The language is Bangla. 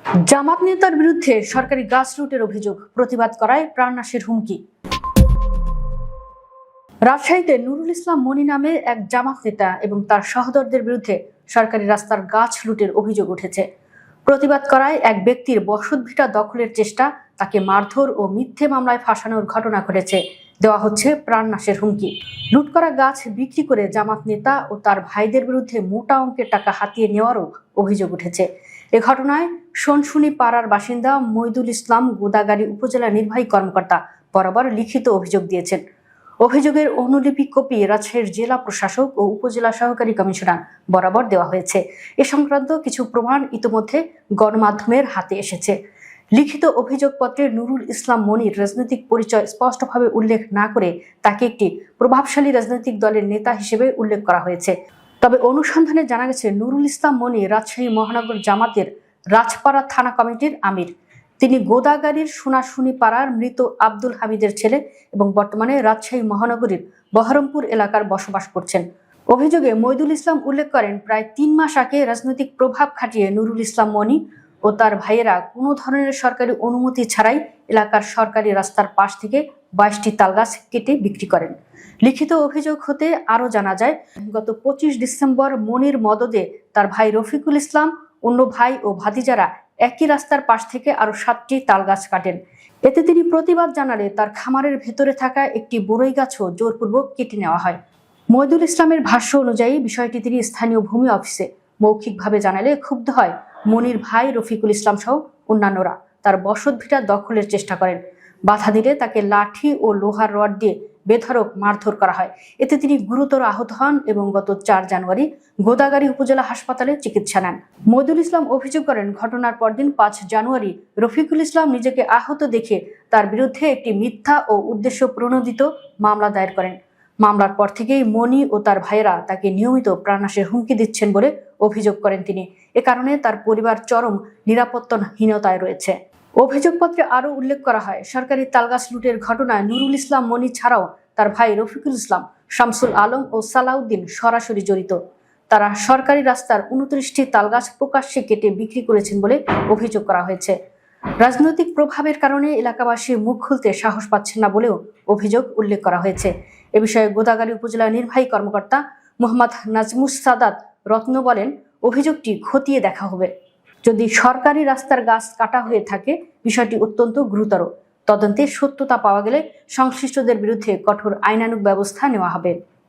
জামাত নেতার বিরুদ্ধে সরকারি গাছ লুটের অভিযোগ, প্রতিবাদ করায় প্রাণনাশের হুমকি। রাজশাহীতে নুরুল ইসলাম মনি নামে এক জামাত নেতা এবং তার সহোদরদের বিরুদ্ধে সরকারি রাস্তার গাছ লুটের অভিযোগ উঠেছে। প্রতিবাদ করায় এক ব্যক্তির বসতভিটা দখলের চেষ্টা, তাকে মারধর ও মিথ্যে মামলায় ফাঁসানোর ঘটনা ঘটেছে। দেওয়া হচ্ছে প্রাণনাশের হুমকি। লুট করা গাছ বিক্রি করে জামাত নেতা ও তার ভাইদের বিরুদ্ধে মোটা অঙ্কের টাকা হাতিয়ে নেওয়ারও অভিযোগ উঠেছে। এ ঘটনায় শনশুনি পাড়ার বাসিন্দা মইদুল ইসলাম গোদাগাড়ী উপজেলা নির্বাহী কর্মকর্তা বরাবর লিখিত অভিযোগ দিয়েছেন। অভিযোগের অনুলিপি কপি রাজশাহীর জেলা প্রশাসক ও উপজেলা সহকারী কমিশনার বরাবর দেওয়া হয়েছে। এ সংক্রান্ত কিছু প্রমাণ ইতিমধ্যে গণমাধ্যমের হাতে এসেছে। লিখিত অভিযোগপত্রে নুরুল ইসলাম মনির রাজনৈতিক পরিচয় স্পষ্টভাবে উল্লেখ না করে তাকে একটি প্রভাবশালী রাজনৈতিক দলের নেতা হিসেবে উল্লেখ করা হয়েছে। তবে অনুসন্ধানে জানা গেছে নুরুল ইসলাম মনি রাজশাহী মহানগর জামাতের রাজপাড়া থানা কমিটির আমির। তিনি গোদাগাড়ীর সোনাশুনি পাড়ার মৃত আব্দুল হামিদের ছেলে এবং বর্তমানে রাজশাহী মহানগরীর বহরমপুর এলাকার বসবাস করছেন। অভিযোগে মইদুল ইসলাম উল্লেখ করেন, প্রায় 3 মাস আগে রাজনৈতিক প্রভাব খাটিয়ে নুরুল ইসলাম মনি ও তার ভাইয়েরা কোনো ধরনের সরকারি অনুমতি ছাড়াই এলাকার সরকারি রাস্তার পাশ থেকে 22টি তালগাছ কেটে বিক্রি করেন। লিখিত অভিযোগ হতে আরও জানা যায়, গত 25 ডিসেম্বর মনির মদদে তার ভাই রফিকুল ইসলাম, অন্য ভাই ও ভাতিজারা একই রাস্তার পাশ থেকে আরো 7টি তালগাছ কাটেন। এতে তিনি প্রতিবাদ জানালে তার খামারের ভেতরে থাকা একটি বড়ই গাছও জোরপূর্বক কেটে নেওয়া হয়। মইদুল ইসলামের ভাষ্য অনুযায়ী বিষয়টি তিনি স্থানীয় ভূমি অফিসে মৌখিকভাবে জানালে ক্ষুব্ধ হয় মনির ভাই রফিকুল ইসলাম সহ অন্যান্যরা। তার বসতভিটা দখলের চেষ্টা করেন। বাধা দিলে তাকে লাঠি ও লোহার রড দিয়ে বেধড়ক মারধর করা হয়। এতে তিনি গুরুতর আহত হন এবং গত 4 জানুয়ারি গোদাগাড়ী উপজেলা হাসপাতালে চিকিৎসা নেন। মইদুল ইসলাম অভিযোগ করেন, ঘটনার পরদিন 5 জানুয়ারি রফিকুল ইসলাম নিজেকে আহত দেখে তার বিরুদ্ধে একটি মিথ্যা ও উদ্দেশ্য প্রণোদিত মামলা দায়ের করেন। মামলার পর থেকেই মনি ও তার ভাইয়েরা তাকে নিয়মিত প্রাণনাশের হুমকি দিচ্ছেন বলে অভিযোগ করেন তিনি। এ কারণে তার পরিবার চরম নিরাপত্তাহীনতায় রয়েছে। অভিযোগপত্রে আরও উল্লেখ করা হয়, সরকারি তালগাছ লুটের ঘটনায় নুরুল ইসলাম মনি ছাড়াও তার ভাই রফিকুল ইসলাম, শামসুল আলম ও সালাউদ্দিন সরাসরি জড়িত। তারা সরকারি রাস্তার 29টি তালগাছ প্রকাশ্যে কেটে বিক্রি করেছেন বলে অভিযোগ করা হয়েছে। রাজনৈতিক প্রভাবের কারণে এলাকাবাসী মুখ খুলতে সাহস পাচ্ছেন না বলেও অভিযোগ উল্লেখ করা হয়েছে। এ বিষয়ে গোদাগাড়ী উপজেলা নির্বাহী কর্মকর্তা মোহাম্মদ নাজমুস সাদাত রত্ন বলেন, অভিযোগটি খতিয়ে দেখা হবে। যদি সরকারি রাস্তার গাছ কাটা হয়ে থাকে, বিষয়টি অত্যন্ত গুরুতর। তদন্তে সত্যতা পাওয়া গেলে সংশ্লিষ্টদের বিরুদ্ধে কঠোর আইনানুগ ব্যবস্থা নেওয়া হবে।